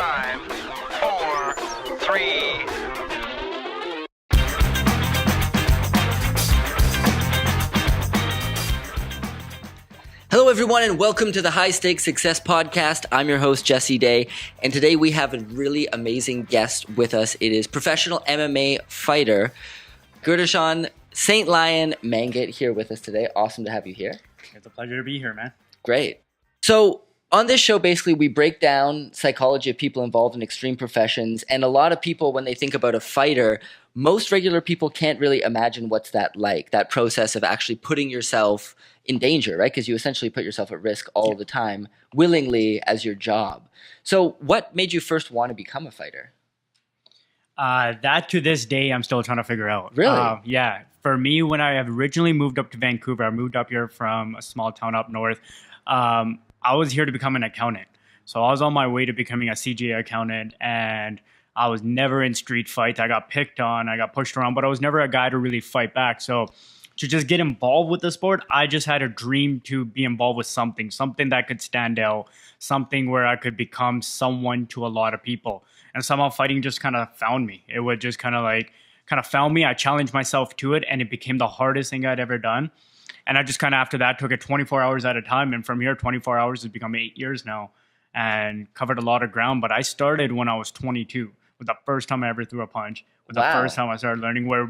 5, 4, 3. Hello, everyone, and welcome to the High Stakes Success Podcast. I'm your host, Jesse Day, and today we have a really amazing guest with us. It is professional MMA fighter Gurshan St. Lion Mangat here with us today. Awesome to have you here. It's a pleasure to be here, man. Great. So on this show, basically, we break down psychology of people involved in extreme professions, and a lot of people, when they think about a fighter, most regular people can't really imagine what's that like, that process of actually putting yourself in danger, right? Because you essentially put yourself at risk all the time, willingly as your job. So what made you first want to become a fighter? That to this day, I'm still trying to figure out. Really? Yeah. For me, when I originally moved up to Vancouver, I moved up here from a small town up north. I was here to become an accountant. So I was on my way to becoming a CGA accountant, and I was never in street fights. I got picked on, I got pushed around, but I was never a guy to really fight back. So to just get involved with the sport, I just had a dream to be involved with something that could stand out, something where I could become someone to a lot of people. And somehow fighting just kind of found me. It would just kind of found me. I challenged myself to it, and it became the hardest thing I'd ever done. And I just kind of after that took it 24 hours at a time. And from here, 24 hours has become 8 years now and covered a lot of ground. But I started when I was 22. Was the first time I ever threw a punch. Was the first time I started learning, where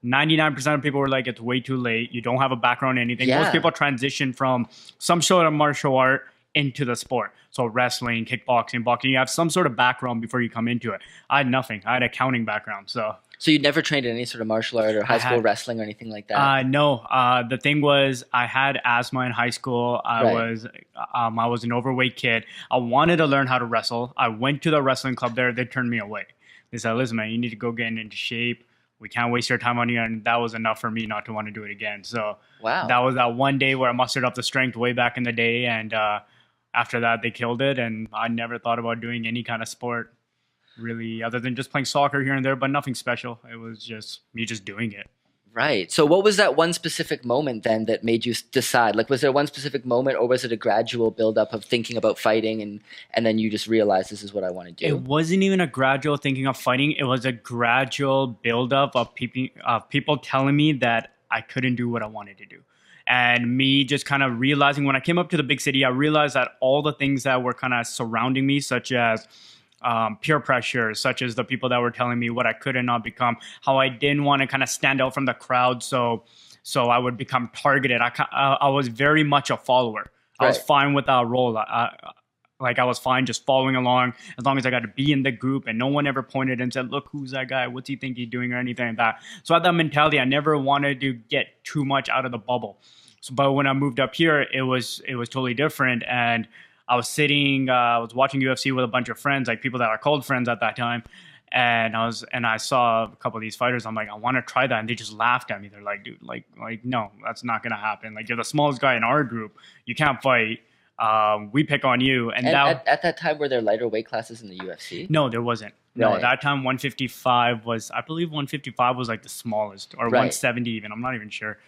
99% of people were like, it's way too late. You don't have a background in anything. Yeah. Most people transition from some sort of martial art into the sport. So wrestling, kickboxing, boxing, you have some sort of background before you come into it. I had nothing. I had an accounting background. So you never trained in any sort of martial art or high school wrestling or anything like that? No. The thing was, I had asthma in high school. I was an overweight kid. I wanted to learn how to wrestle. I went to the wrestling club there. They turned me away. They said, listen, man, you need to go get into shape. We can't waste your time on you. And that was enough for me not to want to do it again. So that was that one day where I mustered up the strength way back in the day. And after that, they killed it. And I never thought about doing any kind of sport, really, other than just playing soccer here and there, but nothing special. It was just me just doing it. Right. So what was that one specific moment then that made you decide? Like, was there one specific moment, or was it a gradual buildup of thinking about fighting and then you just realized this is what I want to do? It wasn't even a gradual thinking of fighting. It was a gradual buildup of people telling me that I couldn't do what I wanted to do. And me just kind of realizing when I came up to the big city, I realized that all the things that were kind of surrounding me, such as peer pressure, such as the people that were telling me what I could and not become, how I didn't want to kind of stand out from the crowd, so I would become targeted. I was very much a follower. I was fine with that role. I was fine just following along as long as I got to be in the group, and no one ever pointed and said, look, who's that guy? What's he think he's doing, or anything like that. So I had that mentality. I never wanted to get too much out of the bubble. But when I moved up here, it was totally different. And I was watching UFC with a bunch of friends, like people that are called friends at that time. And I saw a couple of these fighters. I'm like, I want to try that. And they just laughed at me. They're like, dude, like, no, that's not going to happen. Like, you're the smallest guy in our group. You can't fight. We pick on you. And at that time, were there lighter weight classes in the UFC? No, there wasn't. No, at that time, 155 was, I believe 155 was like the smallest, or 170 even. I'm not even sure.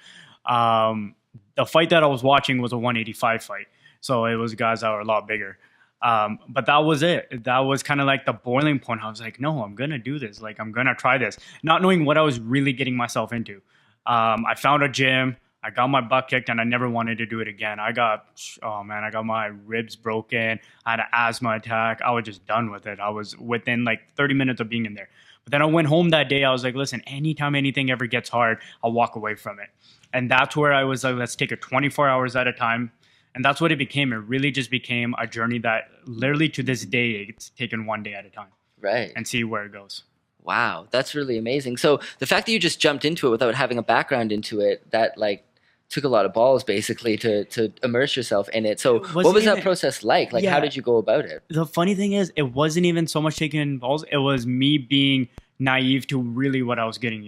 The fight that I was watching was a 185 fight. So it was guys that were a lot bigger. But that was it. That was kind of like the boiling point. I was like, no, I'm going to do this. Like, I'm going to try this. Not knowing what I was really getting myself into. I found a gym. I got my butt kicked, and I never wanted to do it again. I got my ribs broken. I had an asthma attack. I was just done with it. I was within like 30 minutes of being in there. But then I went home that day. I was like, listen, anytime anything ever gets hard, I'll walk away from it. And that's where I was like, let's take it 24 hours at a time. And that's what it became. It really just became a journey that literally to this day, it's taken one day at a time. Right. And see where it goes. Wow. That's really amazing. So the fact that you just jumped into it without having a background into it, that like took a lot of balls basically to immerse yourself in it. So what was that process like? Like, how did you go about it? The funny thing is, it wasn't even so much taking balls. It was me being naive to really what I was getting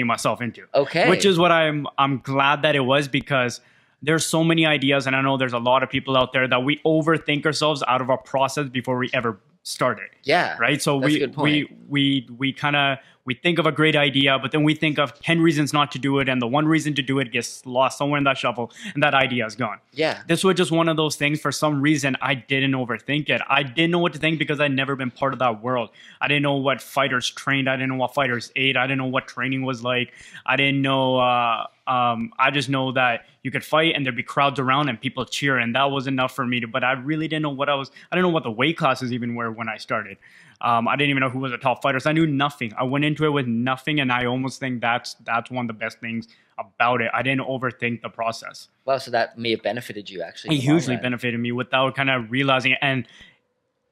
myself into. Okay. Which is what I'm glad that it was, because there's so many ideas, and I know there's a lot of people out there that we overthink ourselves out of our process before we ever started. Yeah. Right. So that's a good point. we kind of we think of a great idea, but then we think of 10 reasons not to do it, and the one reason to do it gets lost somewhere in that shuffle, and that idea is gone. Yeah. This was just one of those things. For some reason, I didn't overthink it. I didn't know what to think because I'd never been part of that world. I didn't know what fighters trained. I didn't know what fighters ate. I didn't know what training was like. I didn't know. I just know that you could fight and there'd be crowds around and people cheer, and that was enough for me to. But I really didn't know what I didn't know what the weight classes even were when I started. I didn't even know who was the top fighters. I knew nothing. I went into it with nothing, and I almost think that's one of the best things about it. I didn't overthink the process. Wow, so that may have benefited you actually. It hugely benefited me without kind of realizing it. And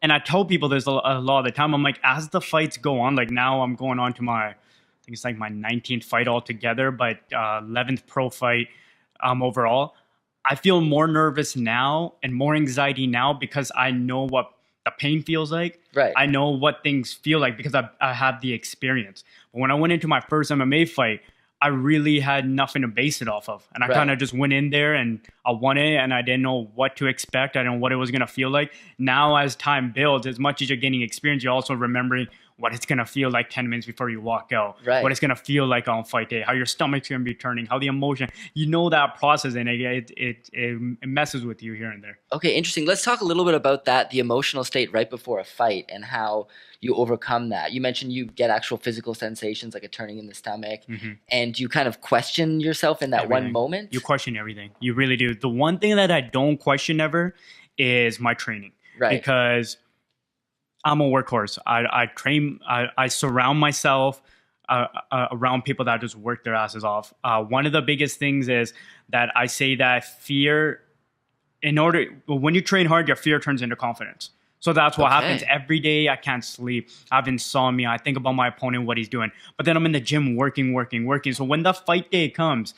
I tell people this a lot of the time. I'm like, as the fights go on, like now I'm going on to I think it's like my 19th fight altogether, but 11th pro fight overall. I feel more nervous now and more anxiety now because I know what the pain feels like. Right. I know what things feel like because I have the experience. But when I went into my first MMA fight, I really had nothing to base it off of. And I kind of just went in there and I won it, and I didn't know what to expect. I didn't know what it was going to feel like. Now, as time builds, as much as you're gaining experience, you're also remembering what it's going to feel like 10 minutes before you walk out, what it's going to feel like on fight day, how your stomach's going to be turning, how the emotion, you know that process, and it messes with you here and there. Okay, interesting. Let's talk a little bit about that, the emotional state right before a fight and how you overcome that. You mentioned you get actual physical sensations like a turning in the stomach, and you kind of question yourself in that one moment? You question everything. You really do. The one thing that I don't question ever is my training. Right. Because I'm a workhorse. I train. I surround myself around people that just work their asses off. One of the biggest things is that I say that fear, when you train hard, your fear turns into confidence. So that's what happens every day. I can't sleep. I have insomnia. I think about my opponent, what he's doing. But then I'm in the gym working. So when the fight day comes,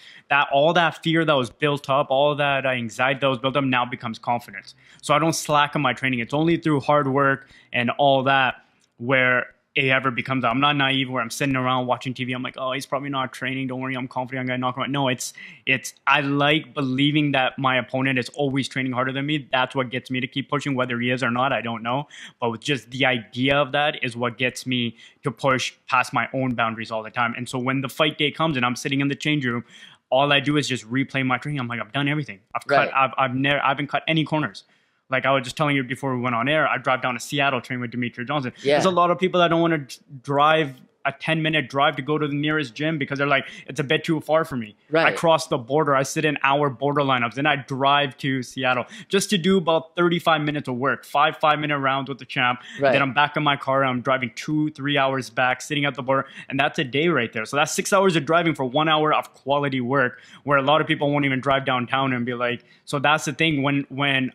all that fear that was built up, all that anxiety that was built up now becomes confidence. So I don't slack on my training. It's only through hard work and all that where it ever becomes. I'm not naive where I'm sitting around watching TV. I'm like, oh, he's probably not training. Don't worry, I'm confident. I'm gonna knock him out. No, it's. I like believing that my opponent is always training harder than me. That's what gets me to keep pushing. Whether he is or not, I don't know. But with just the idea of that is what gets me to push past my own boundaries all the time. And so when the fight day comes and I'm sitting in the change room, all I do is just replay my training. I'm like, I've done everything. I haven't cut any corners. Like I was just telling you before we went on air, I drive down to Seattle, train with Demetrius Johnson. Yeah. There's a lot of people that don't want to drive a 10-minute drive to go to the nearest gym because they're like, it's a bit too far for me. Right. I cross the border. I sit in hour border lineups. Then I drive to Seattle just to do about 35 minutes of work, 5-minute rounds with the champ. Right. Then I'm back in my car. I'm driving 2-3 hours back, sitting at the border. And that's a day right there. So that's 6 hours of driving for 1 hour of quality work where a lot of people won't even drive downtown and be like, so that's the thing when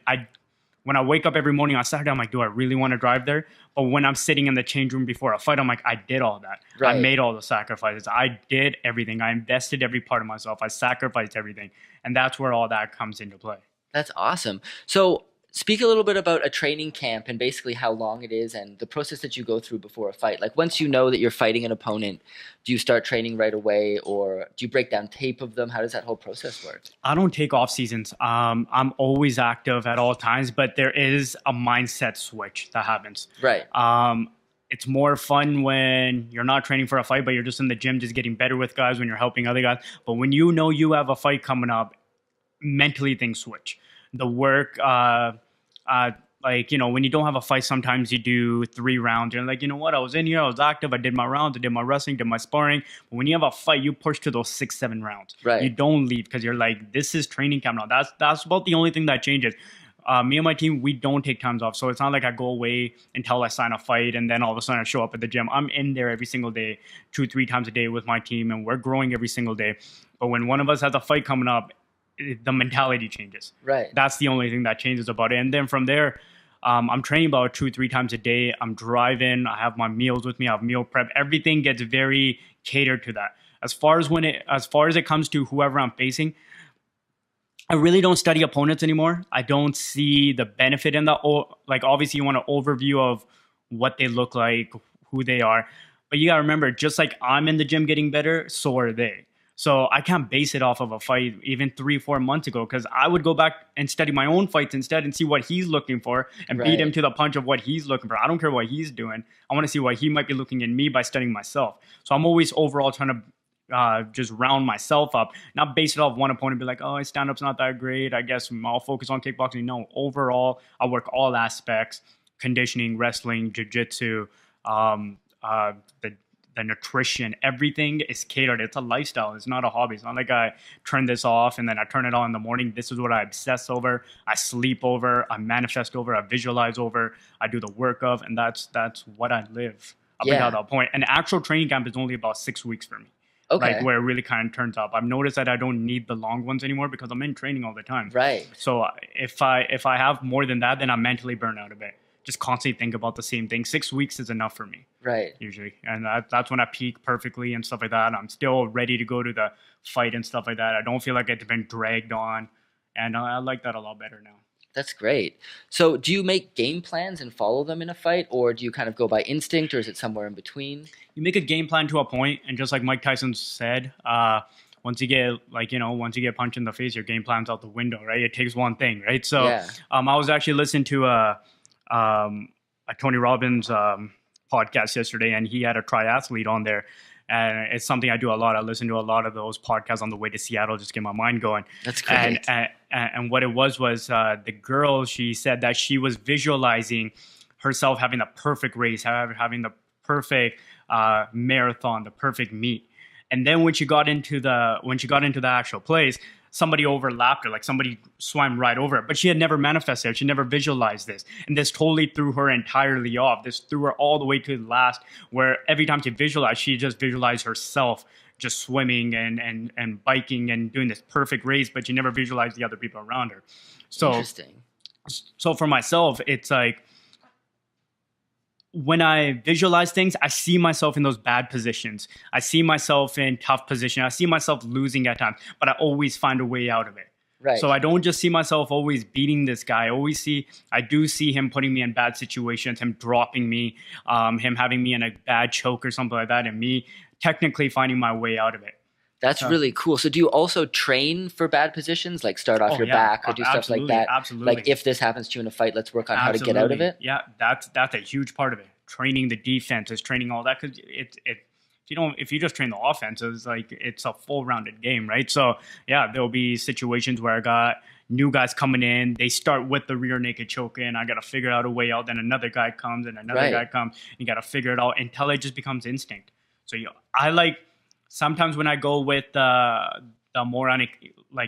I wake up every morning on Saturday, I'm like, do I really want to drive there? But when I'm sitting in the change room before a fight, I'm like, I did all that. Right. I made all the sacrifices. I did everything. I invested every part of myself. I sacrificed everything. And that's where all that comes into play. That's awesome. So speak a little bit about a training camp and basically how long it is and the process that you go through before a fight. Like once you know that you're fighting an opponent, do you start training right away or do you break down tape of them? How does that whole process work? I don't take off seasons. I'm always active at all times, but there is a mindset switch that happens. Right. It's more fun when you're not training for a fight, but you're just in the gym, just getting better with guys when you're helping other guys. But when you know you have a fight coming up, mentally things switch. The work, like, you know, when you don't have a fight, sometimes you do 3 rounds. You're like, you know what? I was in here. I was active. I did my rounds. I did my wrestling, did my sparring. But when you have a fight, you push to those 6-7 rounds. Right. You don't leave because you're like, this is training camp now. That's about the only thing that changes. Me and my team, we don't take times off. So it's not like I go away until I sign a fight and then all of a sudden I show up at the gym. I'm in there every single day, 2-3 times a day with my team, and we're growing every single day. But when one of us has a fight coming up, the mentality changes. Right. That's the only thing that changes about it. And then from there, I'm training about 2-3 times a day. I'm driving. I have my meals with me. I have meal prep. Everything gets very catered to that. As far as it comes to whoever I'm facing, I really don't study opponents anymore. I don't see the benefit in that. Like obviously you want an overview of what they look like, who they are. But you got to remember, just like I'm in the gym getting better, so are they. So I can't base it off of a fight even 3-4 months ago, because I would go back and study my own fights instead and see what he's looking for and beat him Right. to the punch of what he's looking for. I don't care what he's doing. I want to see what he might be looking in me by studying myself. So I'm always overall trying to just round myself up, not base it off one opponent, be like, oh, his stand-up's not that great, I guess I'll focus on kickboxing. No, overall, I work all aspects: conditioning, wrestling, jiu-jitsu, the nutrition, everything is catered. It's a lifestyle. It's not a hobby. It's not like I turn this off and then I turn it on in the morning. This is what I obsess over, I sleep over, I manifest over, I visualize over, I do the work of, and that's what I live up Yeah. until that point. And actual training camp is only about 6 weeks for me. Okay. Like where it really kind of turns up. I've noticed that I don't need the long ones anymore because I'm in training all the time. Right. So if I have more than that, then I mentally burn out a bit. Just constantly think about the same thing. 6 weeks is enough for me Right. usually, and that's when I peak perfectly and stuff like that. I'm still ready to go to the fight and stuff like that. I don't feel like it's been dragged on, and I like that a lot better now. That's great. So do you make game plans and follow them in a fight, or do you kind of go by instinct, or is it somewhere in between? You make a game plan to a point, and just like Mike Tyson said, once you get punched in the face, your game plan's out the window, right? It takes one thing, right? So Yeah. I was actually listening to a Tony Robbins podcast yesterday, and he had a triathlete on there. And it's something I do a lot. I listen to a lot of those podcasts on the way to Seattle, just get my mind going. That's great. And what it was the girl, she said that she was visualizing herself having the perfect race, having the perfect marathon, the perfect meet. And then when she got into the actual place, somebody overlapped her, like somebody swam right over it. But she had never manifested it. She never visualized this. And this totally threw her entirely off. This threw her all the way to the last, where every time she visualized, she just visualized herself just swimming and biking and doing this perfect race, but she never visualized the other people around her. Interesting. So for myself, it's like, when I visualize things, I see myself in those bad positions. I see myself in tough positions. I see myself losing at times, but I always find a way out of it. Right. So I don't just see myself always beating this guy. I do see him putting me in bad situations, him dropping me, him having me in a bad choke or something like that, and me technically finding my way out of it. That's really cool. So do you also train for bad positions, like start off your back or do stuff like that? Absolutely. Like if this happens to you in a fight, let's work on how to get out of it? Yeah, that's a huge part of it. Training the defenses, training all that, because if you just train the offenses, like it's a full rounded game, right? So yeah, there'll be situations where I got new guys coming in, they start with the rear naked choke in, I gotta figure out a way out, then another guy comes and another guy comes, you gotta figure it out until it just becomes instinct. So I like, sometimes when I go with the more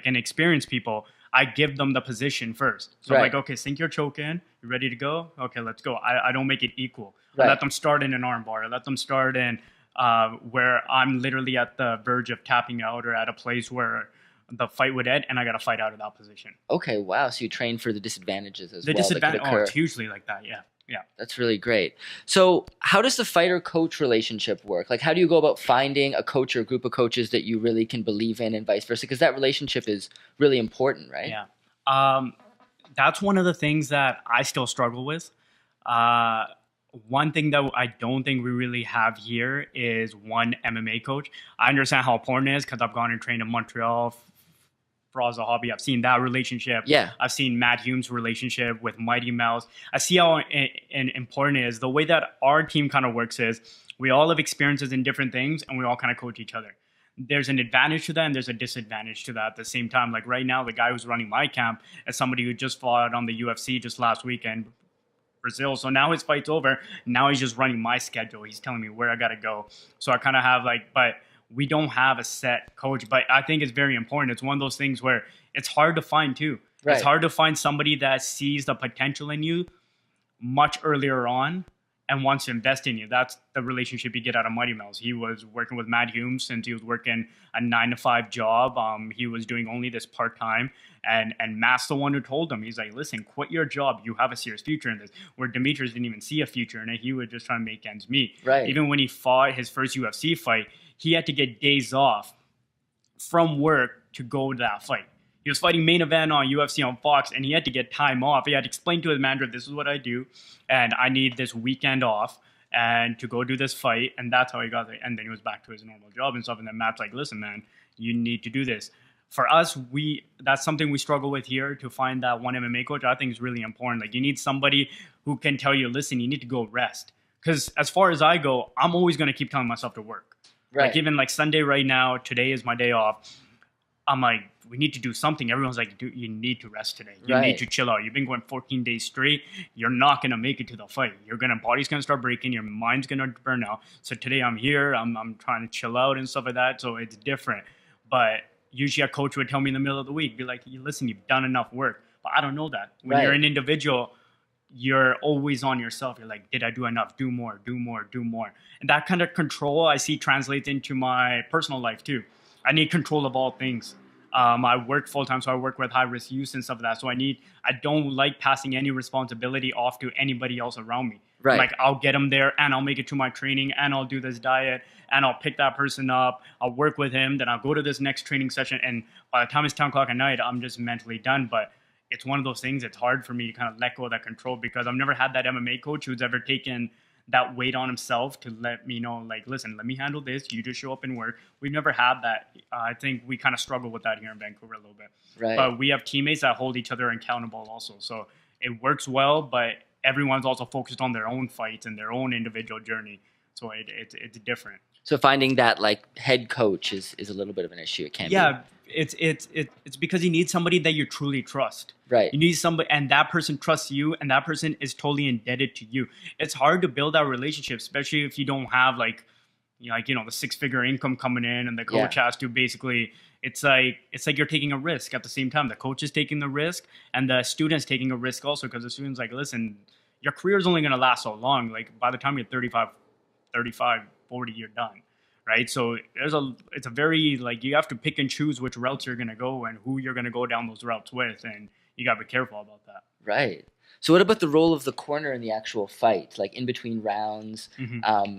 inexperienced people, I give them the position first. So like, okay, sink your choke in. You ready to go? Okay, let's go. I don't make it equal. I let them start in an arm bar. I let them start in where I'm literally at the verge of tapping out or at a place where the fight would end, and I got to fight out of that position. Okay, wow. So you train for the disadvantages as well. It's hugely like that, yeah. Yeah. That's really great. So how does the fighter-coach relationship work? Like, how do you go about finding a coach or a group of coaches that you really can believe in and vice versa? Because that relationship is really important, right? Yeah. That's one of the things that I still struggle with. One thing that I don't think we really have here is one MMA coach. I understand how important it is because I've gone and trained in Montreal for as a hobby. I've seen that relationship. Yeah. I've seen Matt Hume's relationship with Mighty Mouse. I see how important it is. The way that our team kind of works is we all have experiences in different things and we all kind of coach each other. There's an advantage to that and there's a disadvantage to that at the same time. Like right now, the guy who's running my camp is somebody who just fought on the UFC just last weekend, Brazil. So now his fight's over. Now he's just running my schedule. He's telling me where I got to go. So I kind of have but we don't have a set coach, but I think it's very important. It's one of those things where it's hard to find too. Right. It's hard to find somebody that sees the potential in you much earlier on and wants to invest in you. That's the relationship you get out of Mighty Mouse. He was working with Matt Hume since he was working a 9-to-5 job. He was doing only this part-time. And Matt's the one who told him, he's like, listen, quit your job. You have a serious future in this. Where Demetrius didn't even see a future in it. He was just trying to make ends meet. Right. Even when he fought his first UFC fight, he had to get days off from work to go to that fight. He was fighting main event on UFC on Fox, and he had to get time off. He had to explain to his manager, this is what I do, and I need this weekend off and to go do this fight, and that's how he got it. And then he was back to his normal job and stuff. And then Matt's like, listen, man, You need to do this. For us, that's something we struggle with here, to find that one MMA coach. I think is really important. Like, you need somebody who can tell you, listen, you need to go rest. Because as far as I go, I'm always going to keep telling myself to work. Right. Like, even like Sunday right now, today is my day off. I'm like, we need to do something. Everyone's like, dude, you need to rest today. You Right. need to chill out. You've been going 14 days straight. You're not going to make it to the fight. Body's going to start breaking. Your mind's going to burn out. So today I'm here. I'm trying to chill out and stuff like that. So it's different. But usually a coach would tell me in the middle of the week, be like, listen, you've done enough work. But I don't know that. When Right. you're an individual, you're always on yourself. You're like, did I do enough? Do more, do more, do more. And that kind of control I see translates into my personal life too. I need control of all things. I work full time, so I work with high risk youth and stuff like that. So I don't like passing any responsibility off to anybody else around me. Right. Like, I'll get them there, and I'll make it to my training, and I'll do this diet, and I'll pick that person up. I'll work with him, then I'll go to this next training session. And by the time it's 10 o'clock at night, I'm just mentally done. But it's one of those things. It's hard for me to kind of let go of that control, because I've never had that MMA coach who's ever taken that weight on himself to let me know, like, listen, let me handle this. You just show up and work. We've never had that. I think we kind of struggle with that here in Vancouver a little bit. Right. But we have teammates that hold each other accountable also. So it works well, but everyone's also focused on their own fights and their own individual journey. So it's different. So finding that like head coach is a little bit of an issue. It can be. Yeah, it's because you need somebody that you truly trust. Right. You need somebody, and that person trusts you, and that person is totally indebted to you. It's hard to build that relationship, especially if you don't have the 6-figure income coming in, and the coach has to basically. It's like you're taking a risk at the same time. The coach is taking the risk, and the student's taking a risk also, because the student's like, listen, your career is only going to last so long. Like, by the time you're 35, 40, you're done. Right. So it's a very, like, you have to pick and choose which routes you're going to go and who you're going to go down those routes with. And you got to be careful about that. Right. So what about the role of the corner in the actual fight, like in between rounds,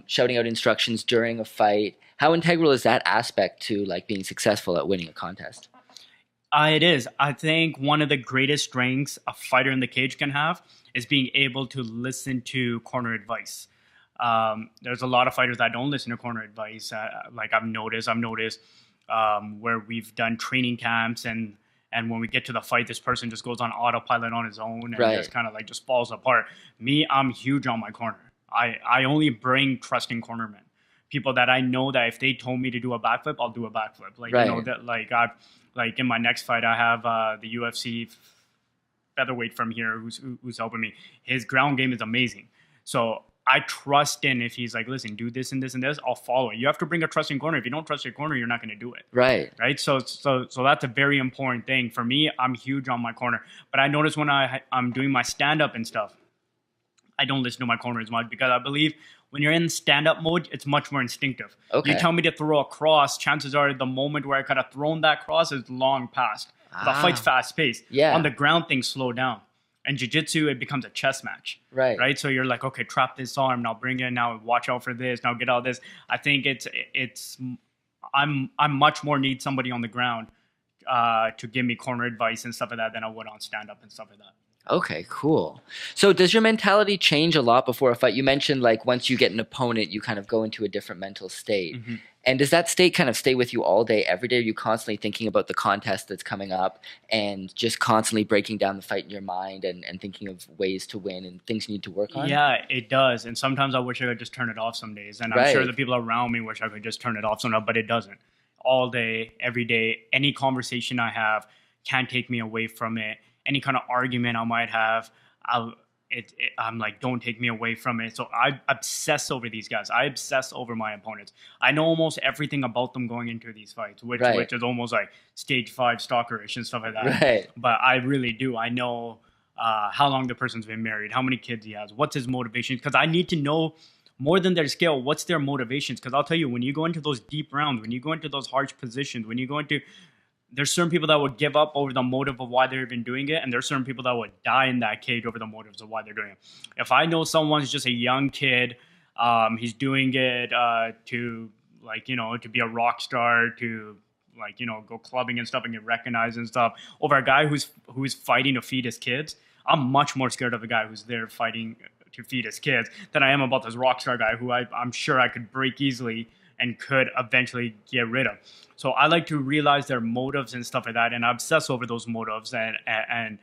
shouting out instructions during a fight? How integral is that aspect to like being successful at winning a contest? It is. I think one of the greatest strengths a fighter in the cage can have is being able to listen to corner advice. There's a lot of fighters that don't listen to corner advice. Like I've noticed where we've done training camps, and when we get to the fight, this person just goes on autopilot on his own and just kind of like just falls apart. Me, I'm huge on my corner. I only bring trusting cornermen, people that I know that if they told me to do a backflip, I'll do a backflip. Like, you know, that like in my next fight, I have the UFC featherweight from here who's helping me. His ground game is amazing. So I trust in, if he's like, listen, do this and this and this, I'll follow it. You have to bring a trusting corner. If you don't trust your corner, you're not going to do it. Right. So that's a very important thing. For me, I'm huge on my corner. But I notice when I'm doing my stand-up and stuff, I don't listen to my corner as much, because I believe when you're in stand-up mode, it's much more instinctive. Okay. You tell me to throw a cross, chances are the moment where I could have thrown that cross is long past. The fight's fast-paced. Yeah. On the ground, things slow down. And jiu-jitsu, it becomes a chess match. Right. So you're like, okay, trap this arm, now bring it, now watch out for this, now get out of this. I think I'm much more need somebody on the ground to give me corner advice and stuff like that than I would on stand-up and stuff like that. Okay, cool. So does your mentality change a lot before a fight? You mentioned like once you get an opponent, you kind of go into a different mental state. Mm-hmm. And does that state kind of stay with you all day, every day? Are you constantly thinking about the contest that's coming up and just constantly breaking down the fight in your mind and thinking of ways to win and things you need to work on? Yeah, it does. And sometimes I wish I could just turn it off some days. And I'm sure the people around me wish I could just turn it off some, but it doesn't. All day, every day, any conversation I have can't take me away from it. Any kind of argument I might have, I'm like, don't take me away from it. So I obsess over these guys. I obsess over my opponents. I know almost everything about them going into these fights, which is almost like stage 5 stalkerish and stuff like that. Right. But I really do. I know how long the person's been married, how many kids he has, what's his motivations, because I need to know more than their skill, what's their motivations. Because I'll tell you, when you go into those deep rounds, when you go into those harsh positions, when you go into... There's certain people that would give up over the motive of why they're even doing it, and there's certain people that would die in that cage over the motives of why they're doing it. If I know someone's just a young kid, he's doing it to be a rock star, to go clubbing and stuff and get recognized and stuff, over a guy who's fighting to feed his kids, I'm much more scared of a guy who's there fighting to feed his kids than I am about this rock star guy who I'm sure I could break easily and could eventually get rid of. So I like to realize their motives and stuff like that, and I obsess over those motives, and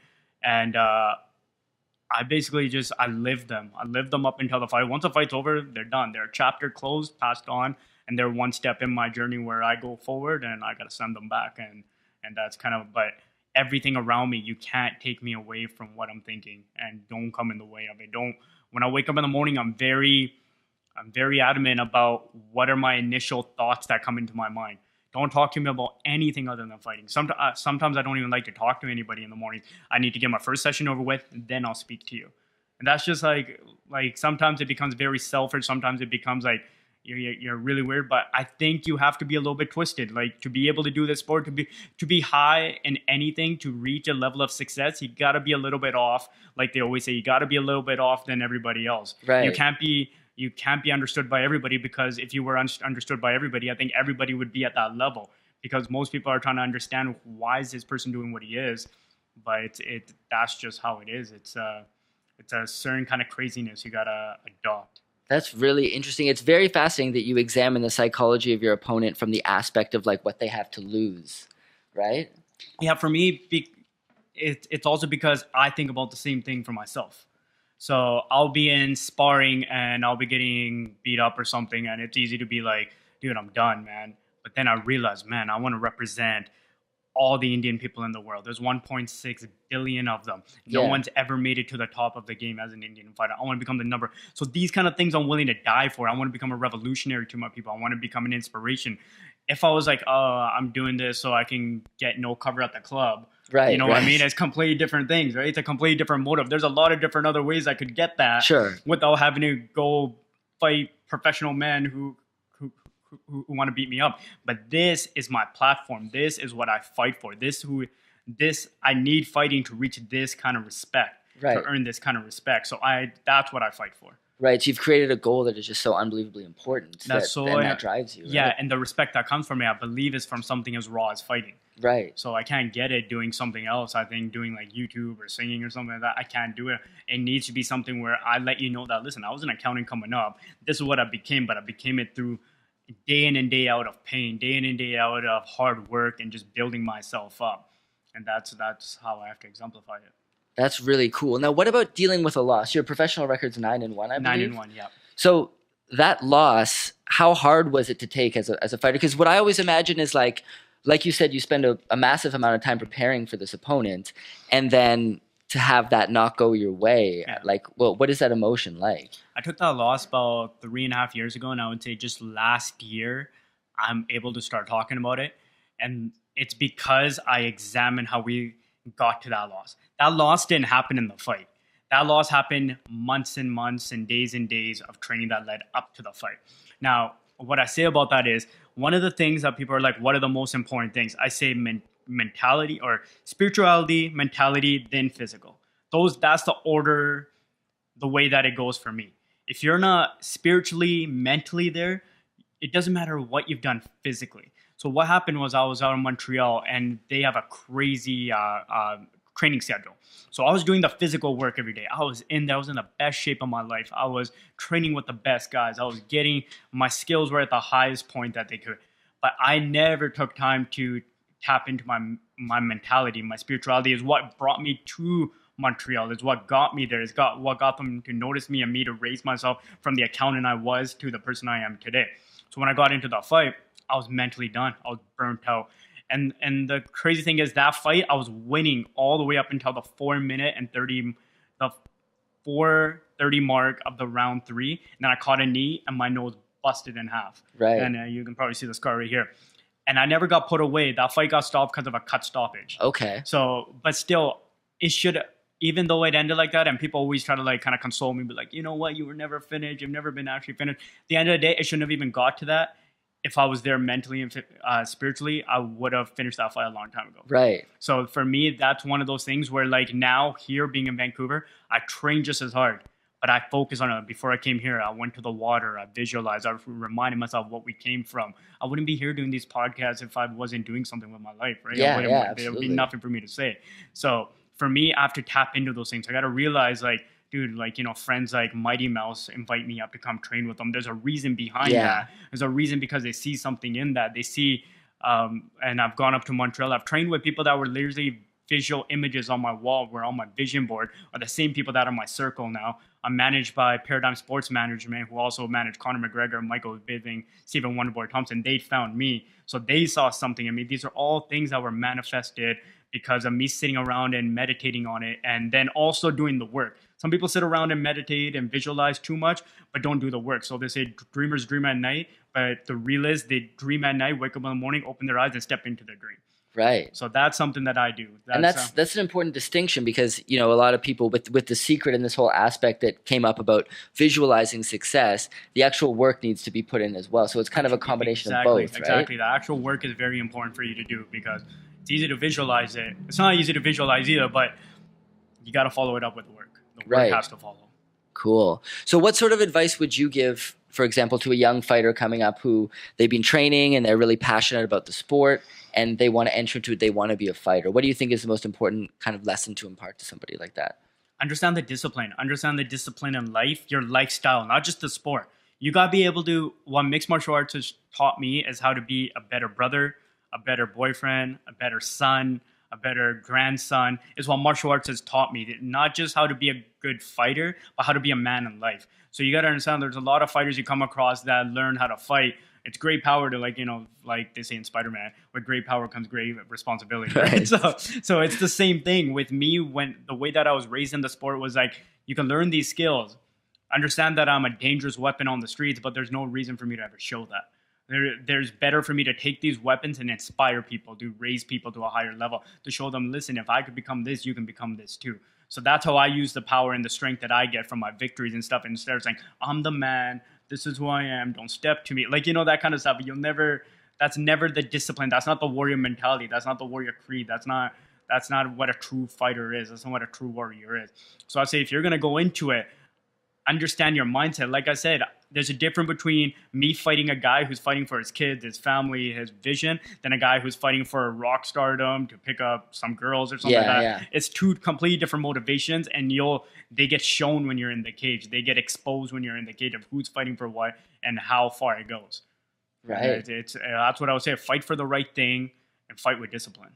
I basically just I live them. I live them up until the fight. Once the fight's over, they're done. They're chapter closed, passed on, and they're one step in my journey where I go forward, and I gotta send them back, and that's kind of. But everything around me, you can't take me away from what I'm thinking, and don't come in the way of it. Don't. When I wake up in the morning, I'm very adamant about what are my initial thoughts that come into my mind. Don't talk to me about anything other than fighting. Sometimes I don't even like to talk to anybody in the morning. I need to get my first session over with, then I'll speak to you. And that's just like sometimes it becomes very selfish. Sometimes it becomes like you're really weird. But I think you have to be a little bit twisted. Like to be able to do this sport, to be high in anything, to reach a level of success, you got to be a little bit off. Like they always say, you got to be a little bit off than everybody else. Right. You can't be understood by everybody, because if you were understood by everybody, I think everybody would be at that level, because most people are trying to understand why is this person doing what he is, but that's just how it is. It's a certain kind of craziness you gotta adopt. That's really interesting. It's very fascinating that you examine the psychology of your opponent from the aspect of like what they have to lose, right? Yeah, for me, it's also because I think about the same thing for myself. So I'll be in sparring and I'll be getting beat up or something, and it's easy to be like, dude, I'm done, man. But then I realize, man, I want to represent all the Indian people in the world. There's 1.6 billion of them. No one's ever made it to the top of the game as an Indian fighter. I want to become the number. So these kind of things I'm willing to die for. I want to become a revolutionary to my people. I want to become an inspiration. If I was like, oh, I'm doing this so I can get no cover at the club, right? You know what I mean? It's completely different things, right? It's a completely different motive. There's a lot of different other ways I could get that, sure, without having to go fight professional men who want to beat me up. But this is my platform. This is what I fight for. This I need fighting to reach this kind of respect, right, to earn this kind of respect. So that's what I fight for. Right, so you've created a goal that is just so unbelievably important and that drives you. Right? Yeah, and the respect that comes from me, I believe, is from something as raw as fighting. Right. So I can't get it doing something else. I think doing like YouTube or singing or something like that, I can't do it. It needs to be something where I let you know that, listen, I was an accountant coming up. This is what I became, but I became it through day in and day out of pain, day in and day out of hard work and just building myself up. And that's how I have to exemplify it. That's really cool. Now, what about dealing with a loss? Your professional record's 9-1, I believe. 9-1, yeah. So that loss, how hard was it to take as a fighter? Because what I always imagine is like you said, you spend a massive amount of time preparing for this opponent, and then to have that not go your way. Yeah. Like, well, what is that emotion like? I took that loss about 3.5 years ago, and I would say just last year, I'm able to start talking about it. And it's because I examined how we got to that loss. That loss didn't happen in the fight. That loss happened months and months and days of training that led up to the fight. Now, what I say about that is, one of the things that people are like, what are the most important things? I say mentality, or spirituality, mentality, then physical. That's the order, the way that it goes for me. If you're not spiritually, mentally there, it doesn't matter what you've done physically. So what happened was, I was out in Montreal, and they have a crazy training schedule. So I was doing the physical work every day. I was in the best shape of my life. I was training with the best guys. I was my skills were at the highest point that they could. But I never took time to tap into my mentality. My spirituality is what brought me to Montreal. Is what got me there. What got them to notice me and me to raise myself from the accountant I was to the person I am today. So when I got into the fight, I was mentally done. I was burnt out. And the crazy thing is, that fight, I was winning all the way up until the 4:30 mark of the round 3. And then I caught a knee and my nose busted in half. Right. And you can probably see the scar right here. And I never got put away. That fight got stopped because of a cut stoppage. Okay. So, but still, it should, even though it ended like that, and people always try to like kind of console me, be like, you know what, you were never finished. You've never been actually finished. At the end of the day, it shouldn't have even got to that. If I was there mentally and spiritually, I would have finished that fight a long time ago. Right. So for me, that's one of those things where, like, now here being in Vancouver, I train just as hard, but I focus on it. Before I came here, I went to the water. I visualized. I reminded myself what we came from. I wouldn't be here doing these podcasts if I wasn't doing something with my life, right? Yeah, There would be nothing for me to say. So for me, I have to tap into those things. I got to realize, like, dude, like, you know, friends like Mighty Mouse invite me up to come train with them. There's a reason behind Yeah. that. There's a reason because they see something in that. They see, and I've gone up to Montreal. I've trained with people that were literally visual images on my wall, were on my vision board, are the same people that are my circle now. I'm managed by Paradigm Sports Management, who also manage Conor McGregor, Michael Bisping, Stephen Wonderboy Thompson. They found me. So they saw something in me. These are all things that were manifested because of me sitting around and meditating on it, and then also doing the work. Some people sit around and meditate and visualize too much, but don't do the work. So they say dreamers dream at night, but the real is they dream at night, wake up in the morning, open their eyes, and step into their dream. Right. So that's something that I do. And that's an important distinction because, you know, a lot of people with the secret and this whole aspect that came up about visualizing success, the actual work needs to be put in as well. So it's kind of a combination of both, right? Exactly. The actual work is very important for you to do because it's easy to visualize it. It's not easy to visualize either, but you got to follow it up with work. The work Right. has to follow. Cool. So what sort of advice would you give, for example, to a young fighter coming up who they've been training and they're really passionate about the sport and they want to enter into it, they want to be a fighter? What do you think is the most important kind of lesson to impart to somebody like that? Understand the discipline. Understand the discipline in life, your lifestyle, not just the sport. You got to be able to, what mixed martial arts has taught me is how to be a better brother, a better boyfriend, a better son, a better grandson, is what martial arts has taught me. Not just how to be a good fighter, but how to be a man in life. So you got to understand there's a lot of fighters you come across that learn how to fight. It's great power to, like, you know, like they say in Spider-Man, with great power comes great responsibility. Right? Right. So it's the same thing with me. When the way that I was raised in the sport was like, you can learn these skills, understand that I'm a dangerous weapon on the streets, but there's no reason for me to ever show that. There's better for me to take these weapons and inspire people, to raise people to a higher level, to show them, listen, if I could become this, you can become this too. So that's how I use the power and the strength that I get from my victories and stuff. Instead of saying, I'm the man, this is who I am, don't step to me. Like, you know, that kind of stuff. That's never the discipline. That's not the warrior mentality. That's not the warrior creed. That's not what a true fighter is. That's not what a true warrior is. So I say, if you're going to go into it, understand your mindset. Like I said, there's a difference between me fighting a guy who's fighting for his kids, his family, his vision, than a guy who's fighting for a rock stardom to pick up some girls or something like that. Yeah. It's two completely different motivations, and they get shown when you're in the cage. They get exposed when you're in the cage of who's fighting for what and how far it goes. Right. That's what I would say. Fight for the right thing and fight with discipline.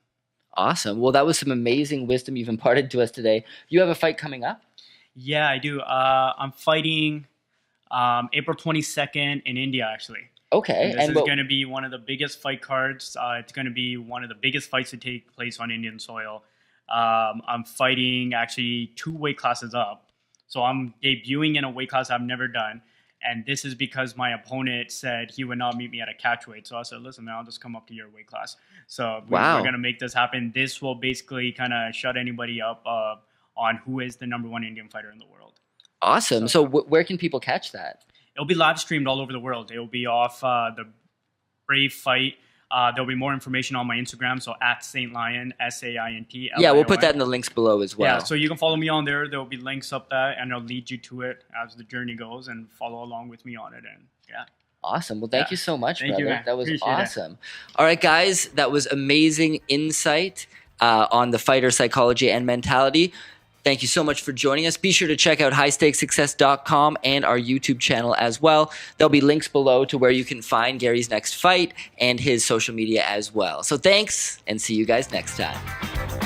Awesome. Well, that was some amazing wisdom you've imparted to us today. You have a fight coming up? Yeah, I do. I'm fighting April 22nd in India, actually. Okay. And this is going to be one of the biggest fight cards. It's going to be one of the biggest fights to take place on Indian soil. I'm fighting actually 2 weight classes up. So I'm debuting in a weight class I've never done. And this is because my opponent said he would not meet me at a catch weight. So I said, listen, man, I'll just come up to your weight class. So we're going to make this happen. This will basically kind of shut anybody up on who is the #1 Indian fighter in the world. Awesome. So where can people catch that? It'll be live streamed all over the world. It'll be off the Brave Fight. There'll be more information on my Instagram. So at Saint Lion, SAINT. Yeah, we'll put that in the links below as well. Yeah, so you can follow me on there. There'll be links up there, and it'll lead you to it as the journey goes, and follow along with me on it. And yeah. Awesome. Well, thank you so much, Thank brother. you, man. That was Appreciate awesome. All right, guys, that was amazing insight on the fighter psychology and mentality. Thank you so much for joining us. Be sure to check out highstakesuccess.com and our YouTube channel as well. There'll be links below to where you can find Gary's next fight and his social media as well. So thanks, and see you guys next time.